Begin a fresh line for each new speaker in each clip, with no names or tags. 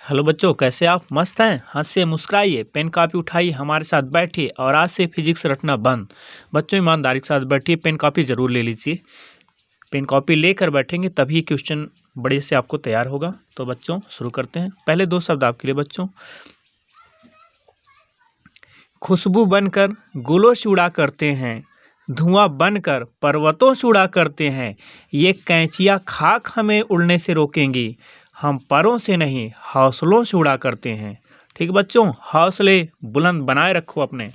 Hello बच्चों, कैसे आप? मस्त हैं? हंसिए, मुस्कुराइए, पेन कापी उठाइए, हमारे साथ बैठिए और आज से फिजिक्स रटना बंद। बच्चों, ईमानदारी के साथ बैठिए, पेन कापी ज़रूर ले लीजिए। पेन कापी लेकर बैठेंगे तभी क्वेश्चन बड़े से आपको तैयार होगा। तो बच्चों शुरू करते हैं। पहले दो शब्द आपके लिए बच्चों। खुशबू बनकर गुलों से उड़ा करते हैं, धुआं बनकर पर्वतों से उड़ा करते हैं। ये कैंचियाँ खाक हमें उड़ने से रोकेंगी, हम परों से नहीं हौसलों से उड़ा करते हैं। ठीक बच्चों, हौसले बुलंद बनाए रखो अपने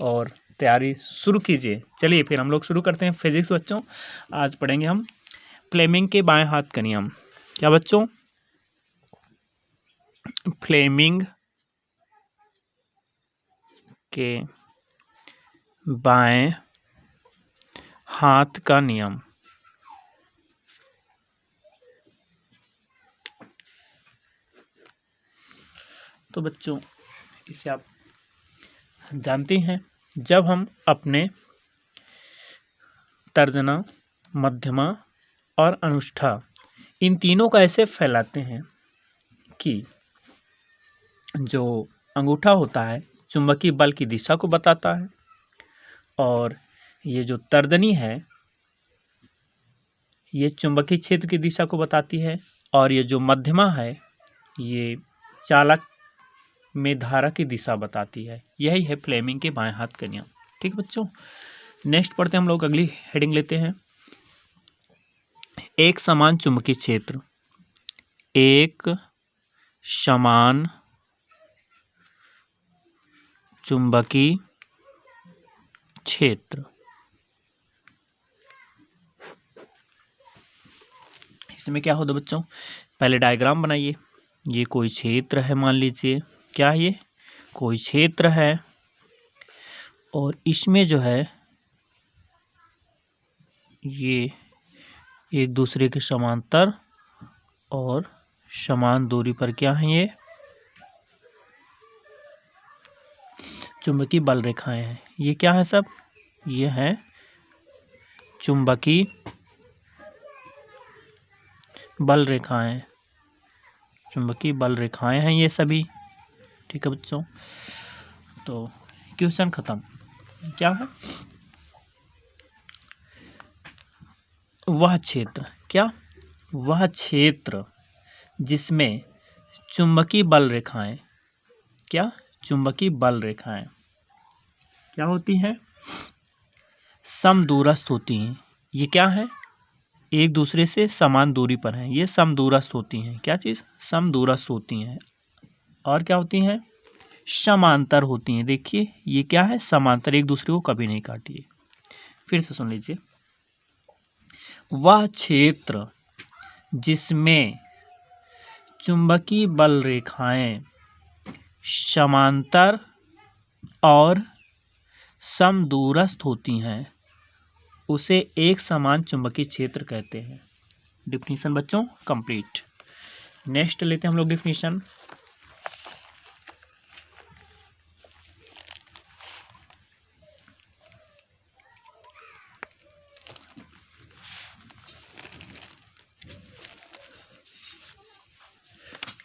और तैयारी शुरू कीजिए। चलिए फिर हम लोग शुरू करते हैं फिजिक्स बच्चों। आज पढ़ेंगे हम फ्लेमिंग के बाएं हाथ का नियम। क्या बच्चों? फ्लेमिंग के बाएं हाथ का नियम। तो बच्चों इसे आप जानते हैं, जब हम अपने तर्जना, मध्यमा और अनुष्ठा इन तीनों का ऐसे फैलाते हैं कि जो अंगूठा होता है चुंबकीय बल की दिशा को बताता है और ये जो तर्जनी है ये चुंबकीय क्षेत्र की दिशा को बताती है और ये जो मध्यमा है ये चालक में धारा की दिशा बताती है। यही है फ्लेमिंग के बाएं हाथ का नियम। ठीक बच्चों, नेक्स्ट पढ़ते हैं हम लोग। अगली हेडिंग लेते हैं। एक समान चुंबकीय क्षेत्र। एक समान चुंबकीय क्षेत्र। इसमें क्या होता है बच्चों? पहले डायग्राम बनाइए। ये कोई क्षेत्र है, मान लीजिए। क्या है ये? कोई क्षेत्र है और इसमें जो है ये एक दूसरे के समांतर और समान दूरी पर क्या है? ये चुंबकीय बल रेखाएं हैं। ये क्या है सब? ये है चुंबकीय बल रेखाएं। चुंबकीय बल रेखाएं हैं ये सभी। ठीक है बच्चों, तो क्वेश्चन खत्म। क्या है? वह क्षेत्र। क्या? वह क्षेत्र जिसमें चुंबकीय बल रेखाएं, क्या? चुंबकीय बल रेखाएं क्या होती हैं? समदूरस्थ होती हैं। ये क्या है? एक दूसरे से समान दूरी पर हैं। ये समदूरस्थ होती हैं। क्या चीज़? समदूरस्थ होती हैं। और क्या होती हैं? समांतर होती हैं। देखिए ये क्या है? समांतर, एक दूसरे को कभी नहीं काटिए। फिर से सुन लीजिए। वह क्षेत्र जिसमें चुंबकीय बल रेखाएं समांतर और समदूरस्थ होती हैं उसे एक समान चुंबकीय क्षेत्र कहते हैं। डिफिनीशन बच्चों कंप्लीट। नेक्स्ट लेते हैं हम लोग डिफिनीशन।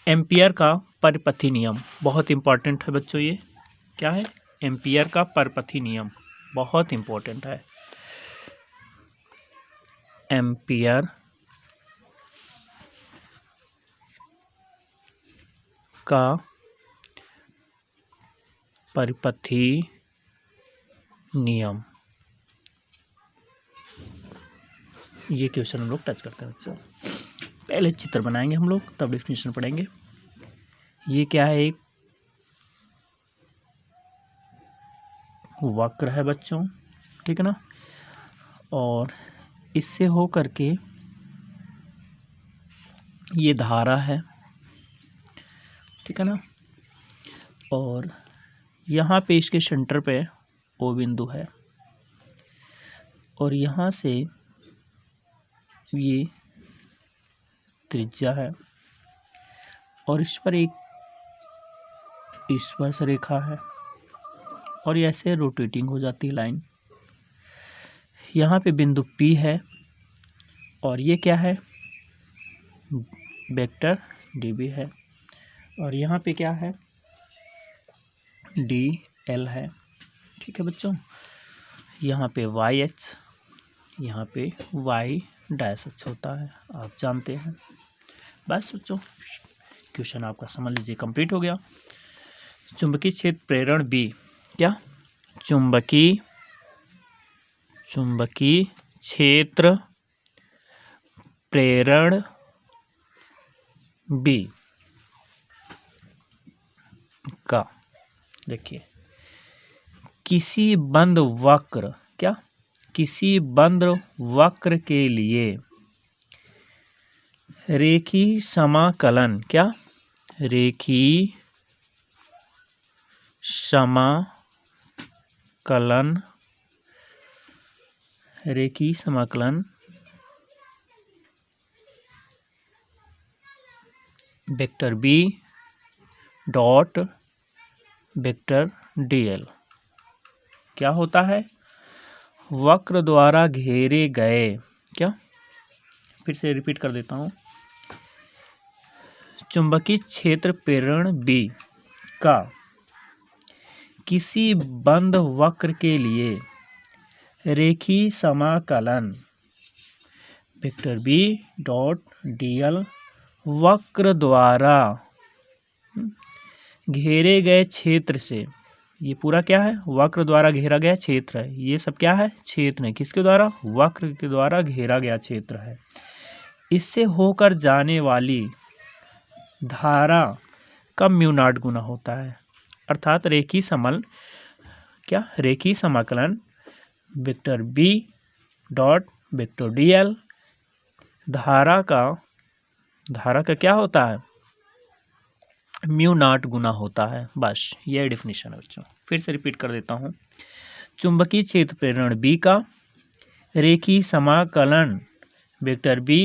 एम्पियर का परिपथी नियम बहुत इंपॉर्टेंट है बच्चों। ये क्या है? एम्पियर का परिपथी नियम बहुत इंपॉर्टेंट है। एम्पियर का परिपथी नियम, ये क्वेश्चन हम लोग टच करते हैं बच्चों। पहले चित्र बनाएंगे हम लोग, तब डिफिनीशन पढ़ेंगे। ये क्या है? एक वक्र है बच्चों, ठीक है ना, और इससे हो करके ये धारा है, ठीक है ना, और यहाँ पे इसके सेंटर पे ओ बिंदु है और यहाँ से ये त्रिज्या है और इस पर एक स्पर्श रेखा है और ये ऐसे रोटेटिंग हो जाती है लाइन। यहाँ पे बिंदु P है और ये क्या है? वेक्टर dB है और यहाँ पे क्या है, DL है। ठीक है बच्चों, यहाँ पे YH, यहाँ पे Y' होता है, आप जानते हैं। बस बच्चों, क्वेश्चन आपका समझ लीजिए कंप्लीट हो गया। चुंबकीय क्षेत्र प्रेरण B, क्या चुंबकीय क्षेत्र प्रेरण B का, देखिए, किसी बंद वक्र, क्या किसी बंद वक्र के लिए रेखीय समाकलन, क्या रेखीय समाकलन vector B dot vector DL क्या होता है, वक्र द्वारा घेरे गए, क्या, फिर से रिपीट कर देता हूं, चुंबकीय क्षेत्र प्रेरण B का किसी बंद वक्र के लिए रेखीय समाकलन वेक्टर B डॉट DL वक्र द्वारा घेरे गए क्षेत्र से, ये पूरा क्या है, वक्र द्वारा घेरा गया क्षेत्र है, ये सब क्या है, क्षेत्र है, किसके द्वारा, वक्र के द्वारा घेरा गया क्षेत्र है। इससे होकर जाने वाली धारा का म्यू नॉट गुना होता है, अर्थात रेखीय समाकलन vector B dot vector DL धारा का क्या होता है, म्यू नॉट गुना होता है। बस ये डेफिनेशन है बच्चों, फिर से रिपीट कर देता हूँ। चुंबकीय क्षेत्र प्रेरण B का रेखीय समाकलन vector B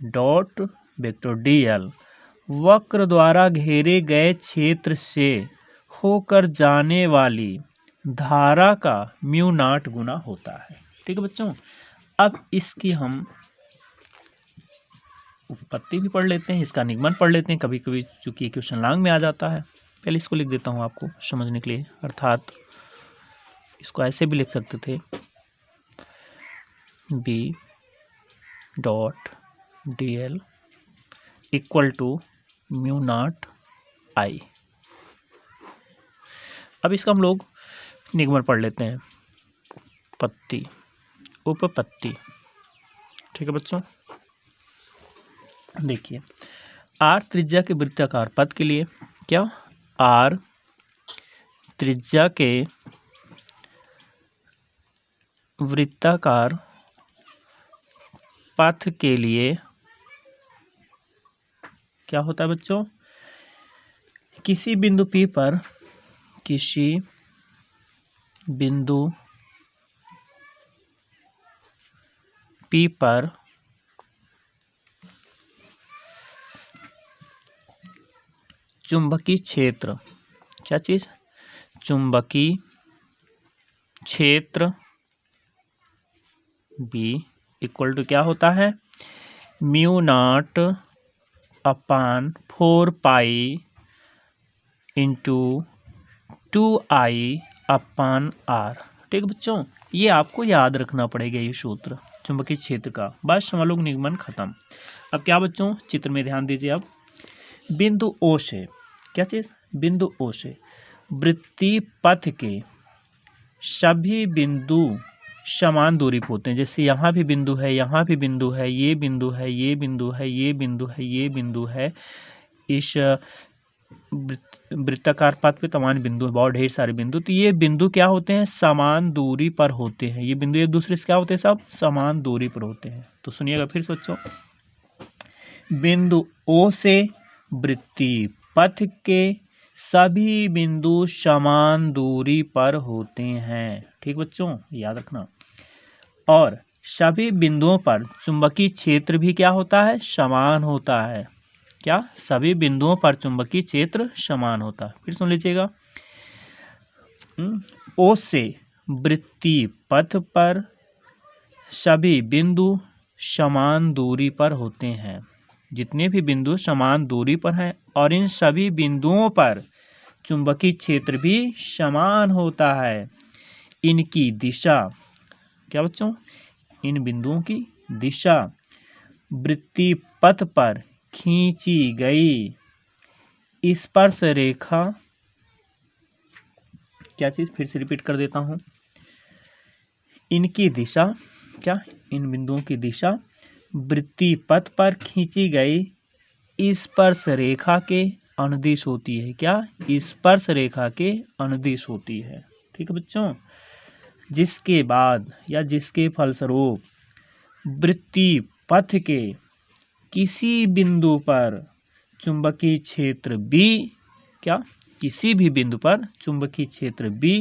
dot vector DL वक्र द्वारा घेरे गए क्षेत्र से होकर जाने वाली धारा का म्यू नॉट गुना होता है। ठीक है बच्चों, अब इसकी हम उत्पत्ति भी पढ़ लेते हैं, इसका निगमन पढ़ लेते हैं। कभी कभी चूंकि क्वेश्चन लॉन्ग में आ जाता है, पहले इसको लिख देता हूँ आपको समझने के लिए, अर्थात इसको ऐसे भी लिख सकते थे, B dot DL equal to mu nought I। अब इसका हम लोग निगमन पढ़ लेते हैं, उपपत्ति। ठीक है बच्चों, देखिए, R त्रिज्या के वृत्ताकार पथ के लिए, क्या R त्रिज्या के वृत्ताकार पथ के लिए क्या होता है बच्चों, किसी बिंदु P पर चुंबकीय क्षेत्र, क्या चीज, चुंबकीय क्षेत्र B इक्वल टू क्या होता है, mu nought upon 4 pi into 2I upon R। ठीक है बच्चों, ये आपको याद रखना पड़ेगा, ये सूत्र चुंबकीय क्षेत्र का। बस हम लोग निगमन खत्म। अब क्या बच्चों, चित्र में ध्यान दीजिए। अब बिंदु O से, क्या चीज, बिंदु O से वृत्तीय पथ के सभी बिंदु समान दूरी पर होते हैं। जैसे यहाँ भी बिंदु है, यहाँ भी बिंदु है, ये बिंदु है, ये बिंदु है, ये बिंदु है, ये बिंदु है, इस वृत्ताकार पथ पे तमाम बिंदु है, बहुत ढेर सारे बिंदु। तो ये बिंदु क्या होते हैं, समान दूरी पर होते हैं। ये बिंदु एक दूसरे से क्या होते हैं, सब समान दूरी पर होते हैं। तो सुनिएगा फिर बच्चों, बिंदु O से वृत्तीय पथ के सभी बिंदु समान दूरी पर होते हैं। ठीक बच्चों, याद रखना। और सभी बिंदुओं पर चुंबकीय क्षेत्र भी क्या होता है, समान होता है। क्या, सभी बिंदुओं पर चुंबकीय क्षेत्र समान होता है। फिर सुन लीजिएगा, O से वृत्तीय पथ पर सभी बिंदु समान दूरी पर होते हैं। जितने भी बिंदु समान दूरी पर हैं और इन सभी बिंदुओं पर चुंबकीय क्षेत्र भी समान होता है। इनकी दिशा, क्या बच्चों, इन बिंदुओं की दिशा वृत्तीय पथ पर खींची गई स्पर्श रेखा, क्या चीज, फिर से रिपीट कर देता हूं, इनकी दिशा, क्या, इन बिंदुओं की दिशा वृत्तीय पथ पर खींची गई स्पर्श रेखा के अनुदिश होती है। क्या, स्पर्श रेखा के अनुदिश होती है। ठीक है बच्चों, जिसके बाद या जिसके फलस्वरूप वृत्तीय पथ के किसी बिंदु पर चुंबकीय क्षेत्र B, क्या, किसी भी बिंदु पर चुंबकीय क्षेत्र B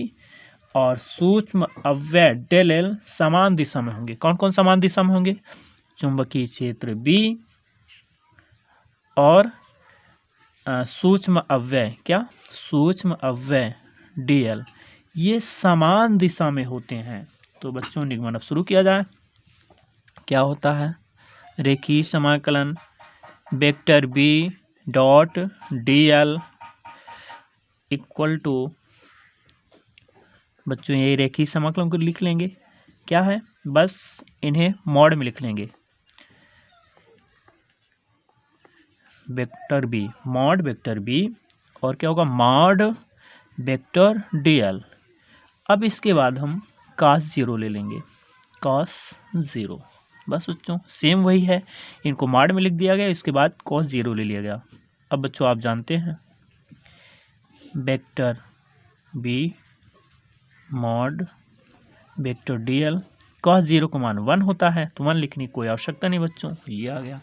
और सूक्ष्म अवयव डेल L समान दिशा में होंगे। कौन कौन समान दिशा में होंगे? चुंबकीय क्षेत्र B और सूक्ष्म अवयव, क्या, सूक्ष्म अवयव dl, ये समान दिशा में होते हैं। तो बच्चों निगमन अब शुरू किया जाए। क्या होता है? रेखीय समाकलन vector B dot dl equal to, बच्चों ये रेखीय समाकलन को लिख लेंगे। क्या है? बस इन्हें मॉड में लिख लेंगे। Vector B, mod vector B, और क्या होगा? Mod vector dl। अब इसके बाद हम cos 0 ले लेंगे, cos 0। बस बच्चों सेम वही है, इनको मॉड में लिख दिया गया, इसके बाद cos 0 ले लिया गया। अब बच्चों आप जानते हैं vector B mod vector dl, cos 0 का मान 1 होता है, तो 1 लिखने की कोई आवश्यकता नहीं बच्चों, ये आ गया।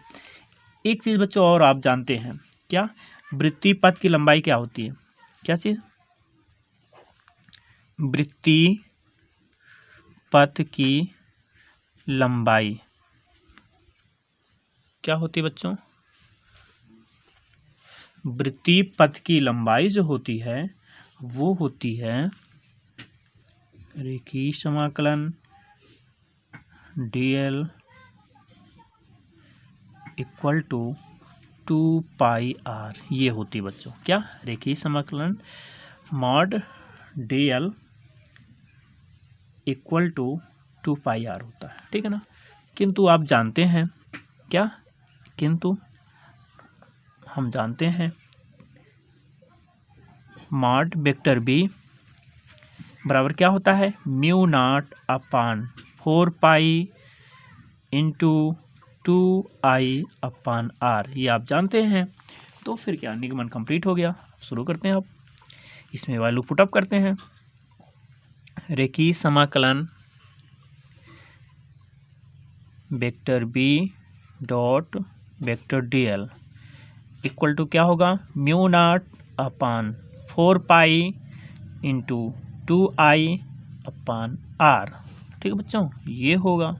एक चीज बच्चों और आप जानते हैं, क्या, वृत्तीय पथ की लंबाई क्या होती है? क्या चीज? वृत्तीय पथ की लंबाई क्या होती है बच्चों? वृत्तीय पथ की लंबाई जो होती है वो होती है रेखीय समाकलन dl equal to 2 pi r, ये होती है बच्चों। क्या? रेखीय समाकलन mod dl equal to 2 pi r होता है, ठीक है ना। किंतु आप जानते हैं, क्या, किंतु हम जानते हैं मॉड वेक्टर B बराबर क्या होता है? Mu nought upon 4 pi into 2i upon r, ये आप जानते हैं। तो फिर क्या, निगमन कंप्लीट हो गया। शुरू करते हैं अब, इसमें वैल्यू पुटअप करते हैं। रेखीय समाकलन vector B dot vector dl equal to क्या होगा? Mu nought upon 4 pi into 2i upon r, ठीक है बच्चों, ये होगा।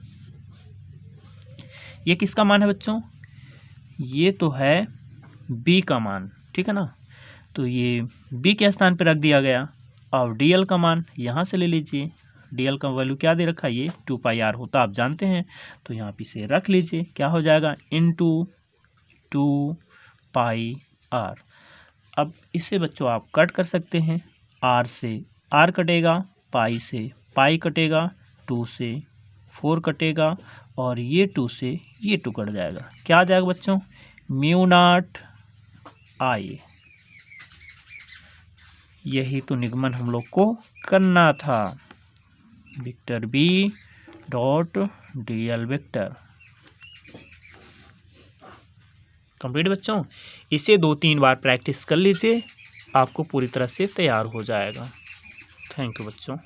ये किसका मान है बच्चों? ये तो है B का मान, ठीक है ना। तो ये B के स्थान पर रख दिया गया, और dl का मान यहाँ से ले लीजिए। dl का वैल्यू क्या दे रखा है? ये 2 पाई r होता आप जानते हैं, तो यहाँ पे से रख लीजिए। क्या हो जाएगा? Into 2 pi r। अब इसे बच्चों आप कट कर सकते हैं, r से r कटेगा, पाई से पाई कटेगा, 2 से 4 कटेगा, और ये 2 से ये 2 कट जाएगा। क्या आ जाएगा बच्चों? Mu nought i। यही तो निगमन हम लोग को करना था। Vector B dot dl vector complete बच्चों। इसे 2-3 बार प्रैक्टिस कर लीजिए, आपको पूरी तरह से तैयार हो जाएगा। थैंक यू बच्चों।